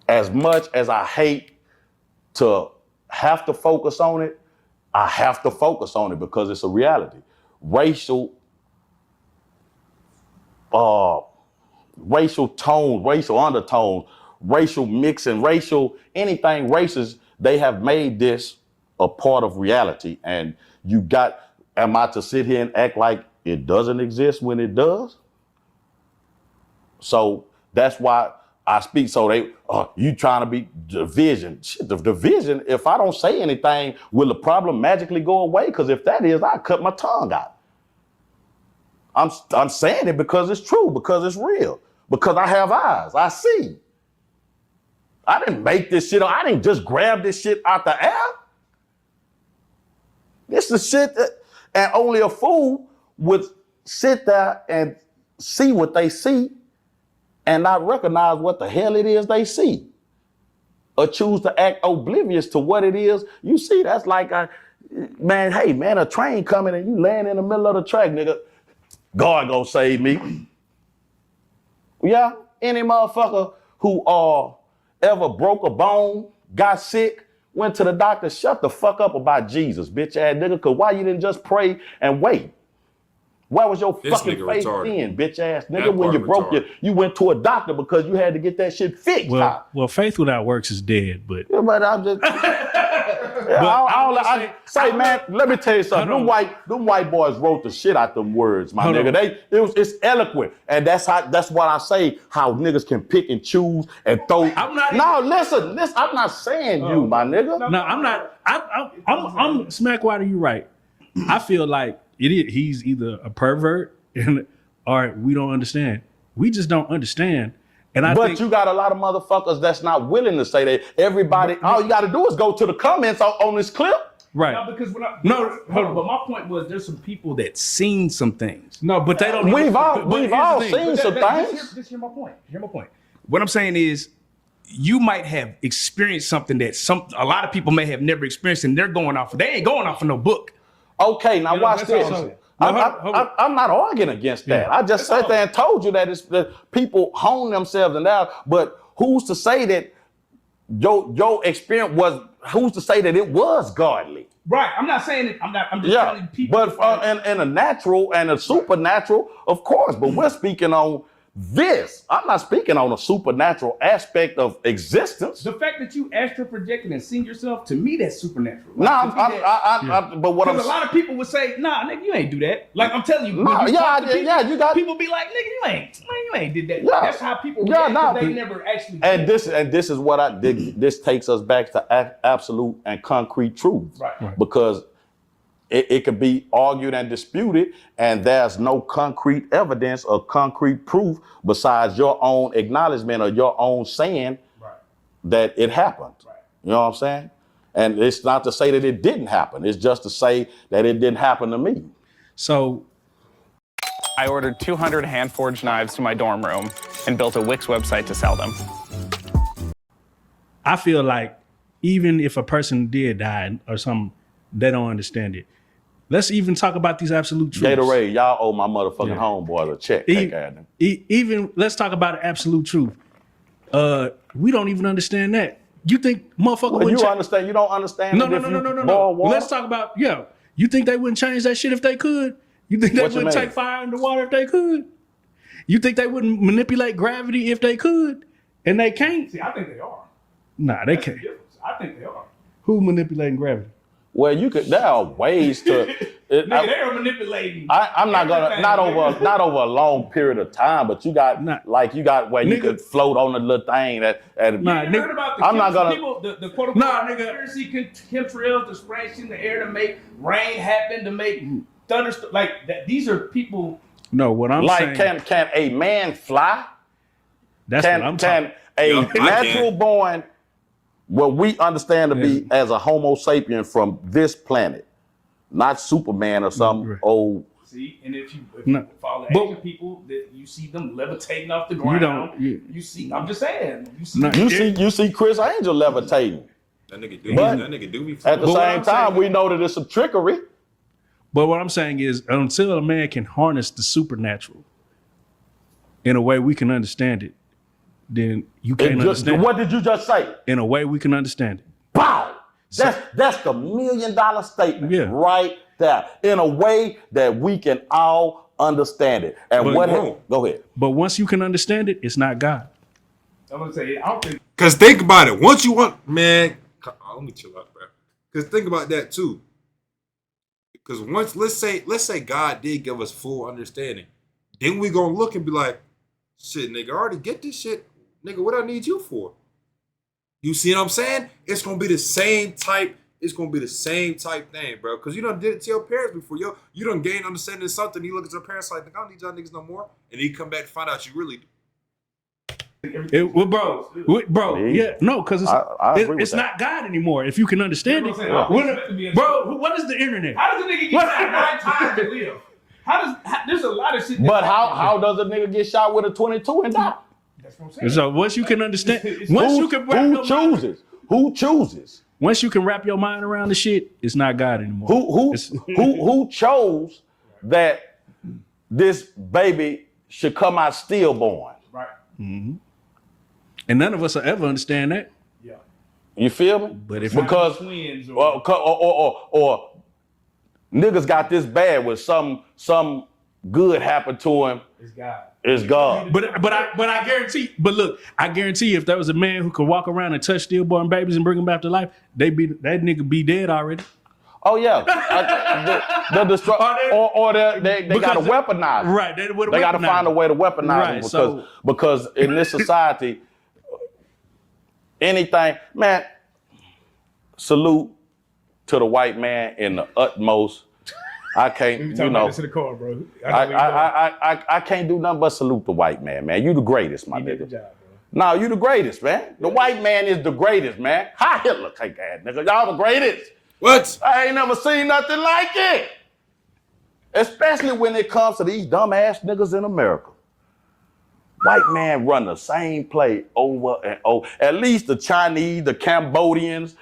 as much as I hate to have to focus on it, I have to focus on it because it's a reality. Racial tones, racial undertones, racial mixing, anything racist, they have made this a part of reality. And am I to sit here and act like it doesn't exist when it does? So that's why I speak. So you trying to be division. Shit, the division, if I don't say anything, will the problem magically go away? Because if that is, I cut my tongue out. I'm saying it because it's true, because it's real, because I have eyes, I see. I didn't make this shit up. I didn't just grab this shit out the air. This is shit and only a fool would sit there and see what they see and not recognize what the hell it is they see, or choose to act oblivious to what it is you see. That's like, a train coming and you laying in the middle of the track, nigga. God gonna save me. Yeah, any motherfucker who ever broke a bone, got sick, went to the doctor, shut the fuck up about Jesus, bitch ass nigga, cause why you didn't just pray and wait? Where was your This fucking nigga faith retarded. in, bitch ass nigga? That When you part broke retarded. you went to a doctor because you had to get that shit fixed. Well, faith without works is dead. But Yeah, but I'm just. Man, let me tell you something. Them white boys wrote the shit out them words, my nigga. It's eloquent, and that's what I say. How niggas can pick and choose and throw. Listen. I'm not saying you, my nigga. No, I'm not. I'm Smackwater. You right. I feel like he's either a pervert or we don't understand. We just don't understand. And I think you got a lot of motherfuckers that's not willing to say that. Everybody, all you got to do is go to the comments on this clip. Right. No, because but my point was there's some people that seen some things. No, but they don't. We've all seen some things. Here's my point. What I'm saying is, you might have experienced something that a lot of people may have never experienced, and they're going off. They ain't going off of no book. Okay, now watch that's all this. I'm saying. I'm not arguing against that. I just sat there and told you that it's that people hone themselves and that. But who's to say that your experience was? Who's to say that it was godly? Right. I'm not saying it. I'm just telling people. But in a natural and a supernatural, of course. But we're speaking on this. I'm not speaking on a supernatural aspect of existence. The fact that you astral projected and seen yourself, to me, that's supernatural. But what I'm a lot of people would say, nah, nigga, you ain't do that. Like I'm telling you, you got people be like, nigga, you ain't did that. Yeah. That's how people react, they never actually did. This is what I did. This takes us back to absolute and concrete truth. Right. Because it could be argued and disputed, and there's no concrete evidence or concrete proof besides your own acknowledgement or your own saying that it happened. Right. You know what I'm saying? And it's not to say that it didn't happen. It's just to say that it didn't happen to me. So I ordered 200 hand-forged knives to my dorm room and built a Wix website to sell them. I feel like even if a person did die or something, they don't understand it. Let's even talk about these absolute truths. Gatorade, y'all owe my motherfucking homeboys a check. Even let's talk about the absolute truth. We don't even understand that. You think motherfucker wouldn't understand? You don't understand? No. Let's talk about You think they wouldn't change that shit if they could? You think they wouldn't take fire in the water if they could? You think they wouldn't manipulate gravity if they could? And they can't? See, I think they are. Nah, they can't. I think they are. Who manipulating gravity? Well, there are ways to. They are manipulating. I'm not gonna not over a long period of time, but you got where you could float on a little thing that. Heard about the I'm not gonna. People, the quote unquote conspiracy chemtrails to splash in the air to make rain happen, to make thunderstorms like that. These are people. No, what I'm saying. Like, can a man fly? That's what I'm talking. Can a natural born? What we understand to be as a Homo sapien from this planet, not Superman or some old. See, and if you follow Asian people, that you see them levitating off the ground. You see. I'm just saying. You see Chris Angel levitating. That nigga do be. At the same time, we know that it's some trickery. But what I'm saying is, until a man can harness the supernatural in a way we can understand it, then you can't understand. What did you just say? In a way we can understand it. Wow! That's the $1 million statement right there. In a way that we can all understand it. And go ahead. But once you can understand it, it's not God. I'm gonna say I don't think. Cause think about it. Once you want, man, let me chill out, bro. Cause think about that too. Because once let's say God did give us full understanding, then we gonna look and be like, shit, nigga, I already get this shit. Nigga, what I need you for? You see what I'm saying? It's gonna be the same type. It's gonna be the same type thing, bro. Because you done did it to your parents before. You done gained understanding of something. You look at your parents like, I don't need y'all niggas no more. And then you come back and find out you really do. Bro, no, because it's not God anymore. If you can understand it, bro, what is the internet? How does a nigga get shot 9 times to live? There's a lot of shit. But how does a nigga get shot with a 22 and die? That's what I'm saying. So once you can understand, who chooses? Once you can wrap your mind around the shit, it's not God anymore. Who chose that this baby should come out stillborn. Right. And none of us will ever understand that. Yeah. You feel me? But if because twins or niggas got this bad with some good happened to him. It's God. It's God. But I guarantee. But look, I guarantee you, if there was a man who could walk around and touch stillborn babies and bring them back to life, that nigga be dead already. Oh yeah, they got to weaponize. Right, they got to find a way to weaponize them because in this society, anything, man. Salute to the white man in the utmost. I can't, you know. To the car, bro. I can't do nothing but salute the white man, man. You the greatest, my nigga. Good job, bro. No, you the greatest, man. The white man is the greatest, man. Hi Hitler, cake ass nigga. Y'all the greatest. What? I ain't never seen nothing like it. Especially when it comes to these dumbass niggas in America. White man run the same play over and over. At least the Chinese, the Cambodians,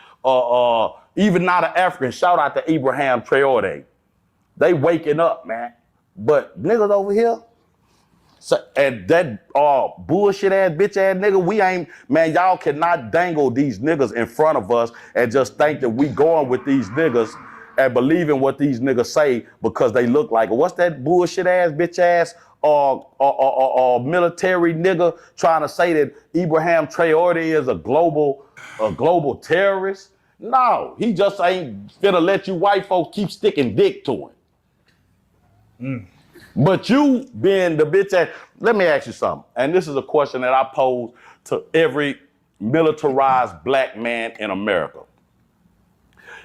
even now the Africans. Shout out to Abraham Traore. They waking up, man. But niggas over here, and that bullshit ass bitch ass nigga, we ain't, man, y'all cannot dangle these niggas in front of us and just think that we going with these niggas and believing what these niggas say because they look like, what's that bullshit ass bitch ass military nigga trying to say that Abraham Traore is a global terrorist? No, he just ain't finna let you white folks keep sticking dick to him. But you being the bitch ass, let me ask you something. And this is a question that I pose to every militarized black man in America.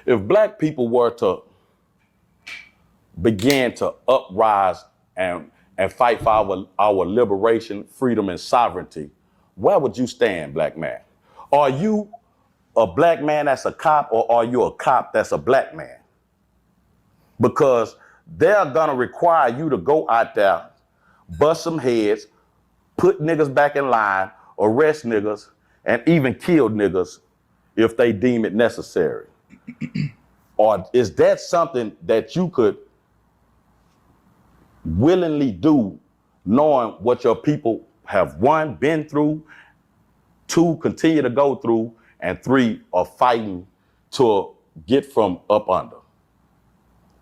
If black people were to begin to uprise and fight for our liberation, freedom, and sovereignty, where would you stand, black man? Are you a black man that's a cop, or are you a cop that's a black man? Because they're gonna require you to go out there, bust some heads, put niggas back in line, arrest niggas, and even kill niggas if they deem it necessary. Or is that something that you could willingly do, knowing what your people have, one, been through, two, continue to go through, and three, are fighting to get from up under?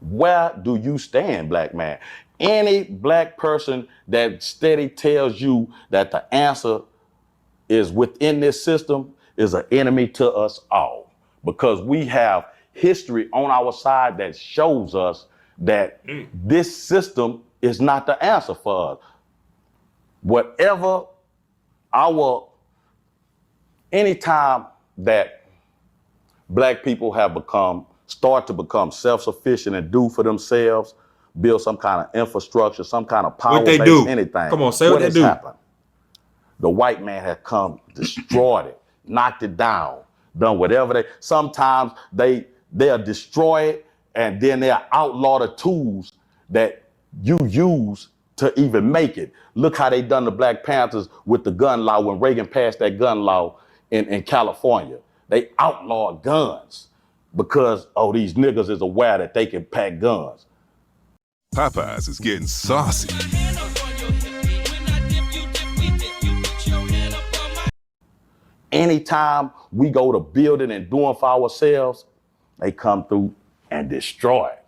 Where do you stand, black man? Any black person that steady tells you that the answer is within this system is an enemy to us all, because we have history on our side that shows us that this system is not the answer for us. Whatever anytime that black people have start to become self-sufficient and do for themselves, build some kind of infrastructure, some kind of power base, anything. Come on, say what they do. Happened? The white man has come, destroyed it, knocked it down, done whatever sometimes they'll destroy it, and then they'll outlaw the tools that you use to even make it. Look how they done the Black Panthers with the gun law when Reagan passed that gun law in California. They outlawed guns because, these niggas is aware that they can pack guns. Popeyes is getting saucy. Anytime we go to building and doing for ourselves, they come through and destroy it.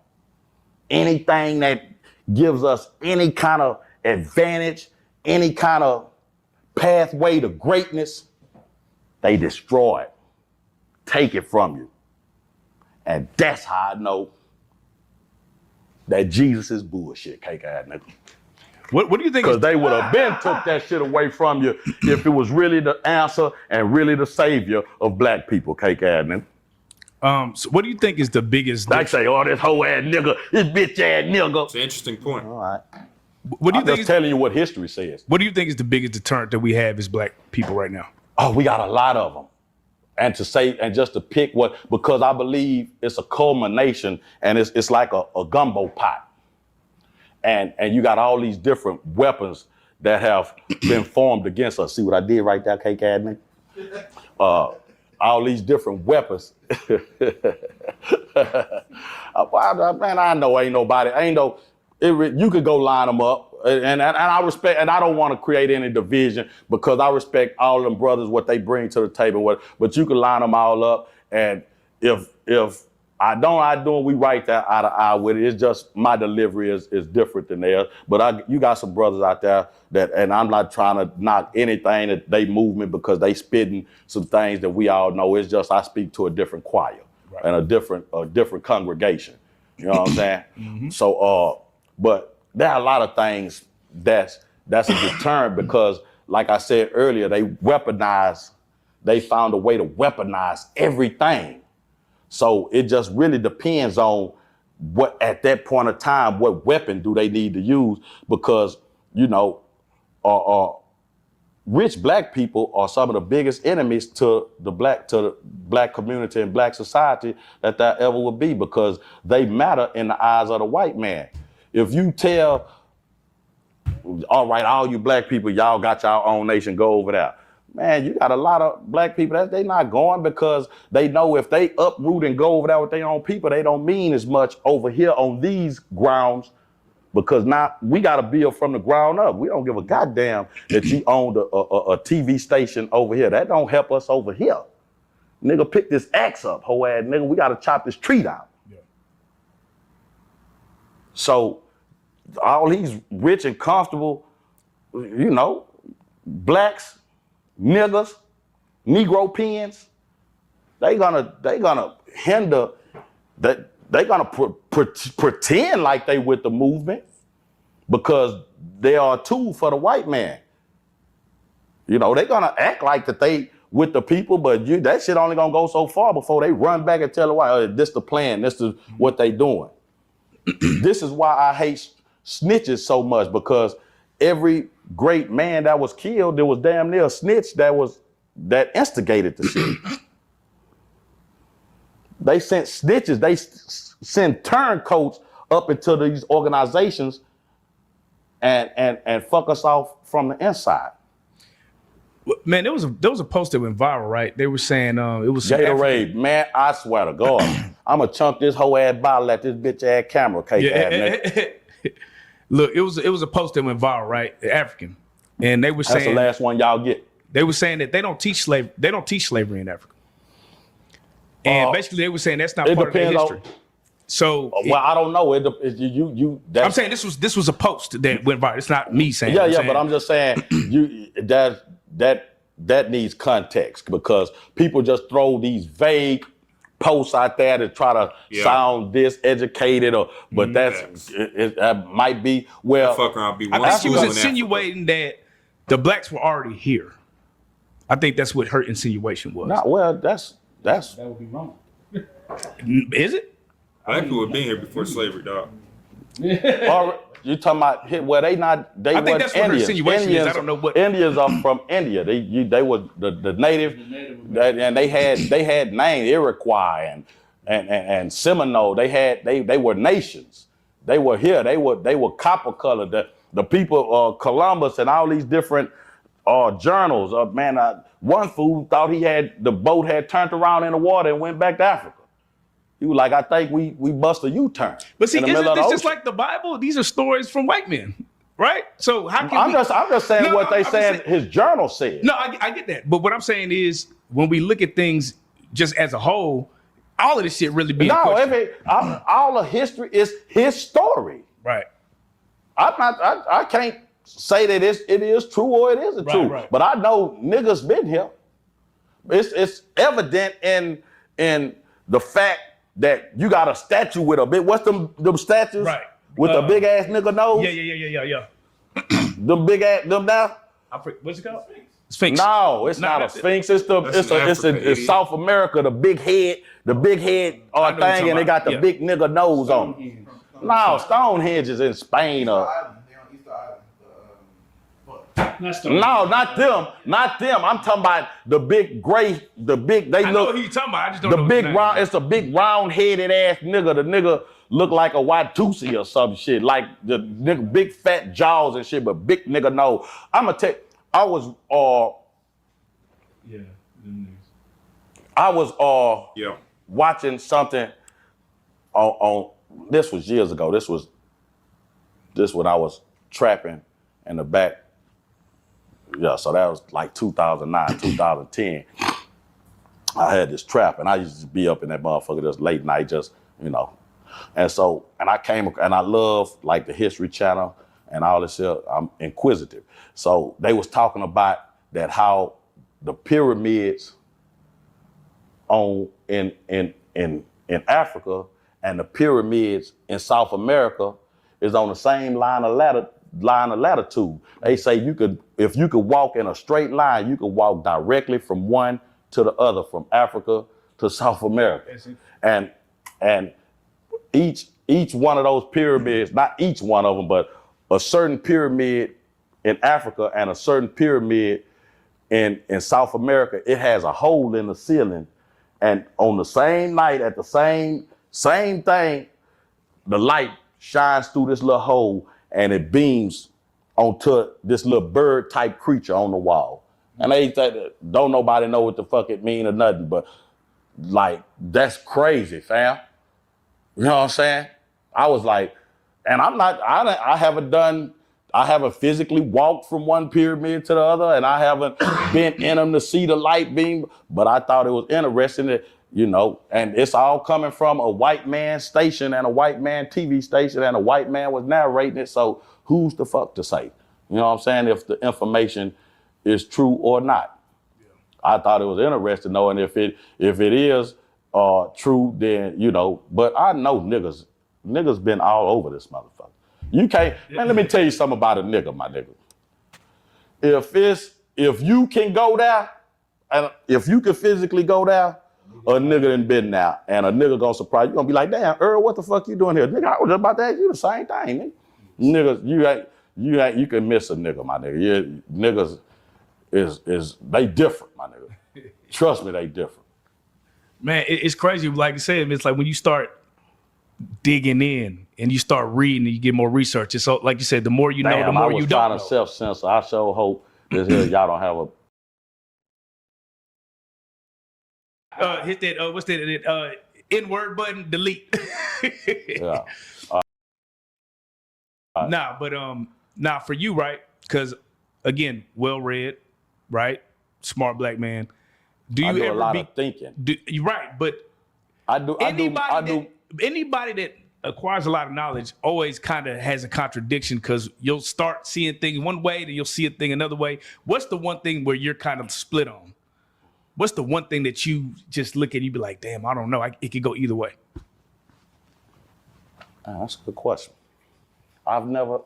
Anything that gives us any kind of advantage, any kind of pathway to greatness, they destroy it, take it from you. And that's how I know that Jesus is bullshit, cake ass nigga. What do you think? Because they would have been took that shit away from you if it was really the answer and really the savior of black people, cake ass nigga. So what do you think is the biggest? Like say, this hoe ass nigga, this bitch ass nigga. It's an interesting point. All right. What do you I'm think? just telling you what history says. What do you think is the biggest deterrent that we have as black people right now? Oh, we got a lot of them. And just to pick because I believe it's a culmination, and it's like a gumbo pot. And you got all these different weapons that have been formed against us. See what I did right there, cake ass nigga? All these different weapons. Man, I know ain't nobody, you could go line them up and I respect, and I don't want to create any division because I respect all them brothers, what they bring to the table. But you can line them all up, and if I do, we right there eye to eye with it. It's just my delivery is different than theirs. But you got some brothers out there that, and I'm not trying to knock anything that they movement because they spitting some things that we all know. It's just I speak to a different choir and a different congregation. You know what I'm saying? Mm-hmm. So, but there are a lot of things that's a deterrent because, like I said earlier, they found a way to weaponize everything. So it just really depends on what, at that point of time, what weapon do they need to use? Because, rich black people are some of the biggest enemies to the black community and black society that ever would be, because they matter in the eyes of the white man. If you tell, all right, all you black people, y'all got your own nation, go over there. Man, you got a lot of black people that they not going because they know if they uproot and go over there with their own people, they don't mean as much over here on these grounds, because now we got to build from the ground up. We don't give a goddamn that you owned a TV station over here. That don't help us over here. Nigga, pick this axe up, hoe ass nigga. We got to chop this tree down. Yeah. So all these rich and comfortable, blacks, niggas, Negro pins, they gonna hinder that. They gonna pretend like they with the movement because they are a tool for the white man. They gonna act like that they with the people, but that shit only gonna go so far before they run back and tell the white, this the plan, this is what they doing. This is why I hate snitches so much, because every great man that was killed, there was damn near a snitch that instigated the shit. They sent snitches, they send turncoats up into these organizations and fuck us off from the inside. Man, there was a post that went viral, right? They were saying it was Gatorade. Man, I swear to God, I'm gonna chunk this whole ass bottle at this bitch ass camera cake ass nigga. Look, it was a post that went viral, right? African, and they were saying that's the last one y'all get. They were saying that they don't teach slavery in Africa, and basically they were saying that's not part of their history. So, I don't know. I'm saying this was a post that went viral. It's not me saying. Yeah, but I'm just saying that needs context, because people just throw these vague posts out there to try to sound diseducated, but that might be I think she was insinuating that the blacks were already here. I think that's what her insinuation was. That would be wrong. Is it? Black people have been here before slavery, dog. You talking about they I think that's what her insinuation is. I don't know what Indians are from India. They were the native, and they had names, Iroquois and Seminole. They were nations. They were here. They were copper colored. The people Columbus and all these different journals. One fool thought the boat had turned around in the water and went back to Africa. He was like, I think we bust a U-turn. But see, isn't this just like the Bible? These are stories from white men, right? So how can I'm just saying what they said his journal said. No, I get that. But what I'm saying is, when we look at things just as a whole, all of this shit really being all of history is his story. Right. I can't say that it is true or it isn't true. Right. But I know niggas been here. It's evident in the fact that you got a statue with a big, what's them statues? Right. With a big ass nigga nose? Yeah. Them big ass, them now? What's it called? Sphinx. No, it's not a sphinx. It's South America, the big head thing, and they got the big nigga nose on it. No, Stonehenge is in Spain or. No, not them. I'm talking about the big gray, they I know who you talking about. I just don't know. It's a big round-headed ass nigga. The nigga look like a Watusi or some shit. Like the nigga, big fat jaws and shit, but big nigga nose. I'ma tell you, I was watching something on this was years ago. This when I was trapping in the back. Yeah, so that was like 2009, 2010. I had this trap, and I used to be up in that motherfucker just late night, just, you know. And so, and I love like the History Channel and all this shit. I'm inquisitive. So they was talking about that how the pyramids in Africa and the pyramids in South America is on the same line of latitude. They say if you could walk in a straight line, you could walk directly from one to the other, from Africa to South America. And each one of those pyramids, not each one of them, but a certain pyramid in Africa and a certain pyramid in South America, it has a hole in the ceiling. And on the same night, at the same thing, the light shines through this little hole and it beams onto this little bird type creature on the wall. And they don't nobody know what the fuck it mean or nothing, but like, that's crazy, fam. You know what I'm saying? I was like, and I haven't physically walked from one pyramid to the other, and I haven't been in them to see the light beam, but I thought it was interesting that, you know, and it's all coming from a white man station and a white man TV station, and a white man was narrating it, so who's the fuck to say? You know what I'm saying? If the information is true or not. Yeah. I thought it was interesting knowing if it is true, then, you know, but I know niggas been all over this motherfucker. You can't, man, let me tell you something about a nigga, my nigga. If you can go there, and if you can physically go there, a nigga done been there, and a nigga gonna surprise you. Gonna be like, damn, Earl, what the fuck you doing here? Nigga, I was just about to ask you the same thing, nigga. Niggas, you can miss a nigga, my nigga. Niggas they different, my nigga. Trust me, they different. Man, it's crazy. Like I said, it's like when you start digging in and you start reading and you get more research. It's so, like you said, the more you know, the more you don't know. I was trying to self-censor. I sure hope this here y'all don't have a... hit that, what's that, N-word button, delete. Yeah. Nah, for you, right? Because, again, well-read, right? Smart black man. Do you I do ever a lot of thinking. You're right, but I do. Anybody that acquires a lot of knowledge always kind of has a contradiction, because you'll start seeing things one way, then you'll see a thing another way. What's the one thing where you're kind of split on? What's the one thing that you just look at and you be like, damn, I don't know. It could go either way. That's a good question. I've never...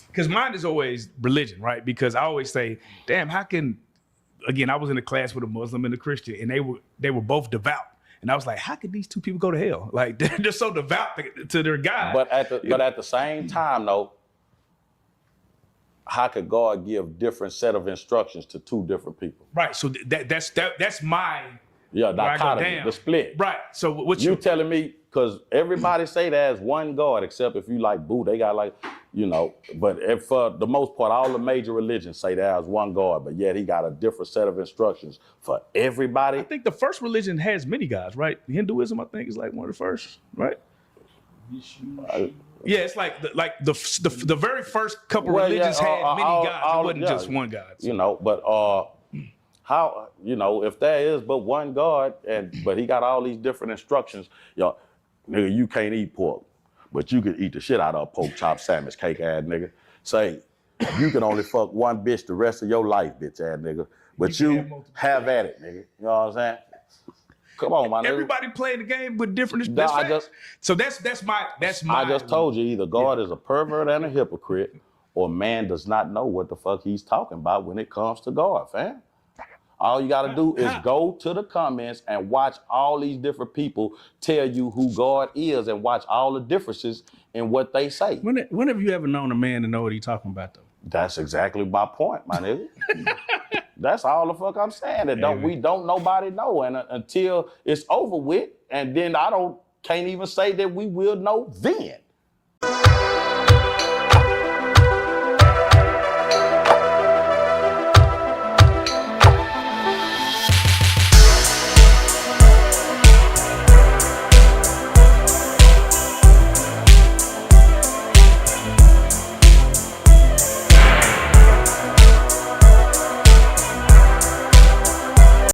Because mine is always religion, right? Because I always say, damn, how can... Again, I was in a class with a Muslim and a Christian, and they were both devout. And I was like, how could these two people go to hell? Like, they're so devout to their God. But at the same time, though, how could God give different set of instructions to two different people? Right. So that's my dichotomy, the split. Right. So what you telling me? Because everybody say there's one God, except if you like Boo, they got like, you know. But if for the most part, all the major religions say there's one God, but yet he got a different set of instructions for everybody. I think the first religion has many gods, right? Hinduism, I think, is like one of the first, right? Yeah, it's like the very first couple religions had many gods. It wasn't just one God. So. You know, but how, you know, if there is but one God, but he got all these different instructions, you know, nigga, you can't eat pork, but you can eat the shit out of a pork chop sandwich, cake ass nigga. Say, you can only fuck one bitch the rest of your life, bitch ass nigga. But you have at it, nigga. You know what I'm saying? Come on, my nigga. Everybody playing the game with different. So that's my. I just told you, either God is a pervert and a hypocrite, or man does not know what the fuck he's talking about when it comes to God, fam. All you gotta do is go to the comments and watch all these different people tell you who God is, and watch all the differences in what they say. When have you ever known a man to know what he's talking about, though? That's exactly my point, my nigga. That's all the fuck I'm saying. That we don't nobody know, and until it's over with, and then can't even say that we will know then.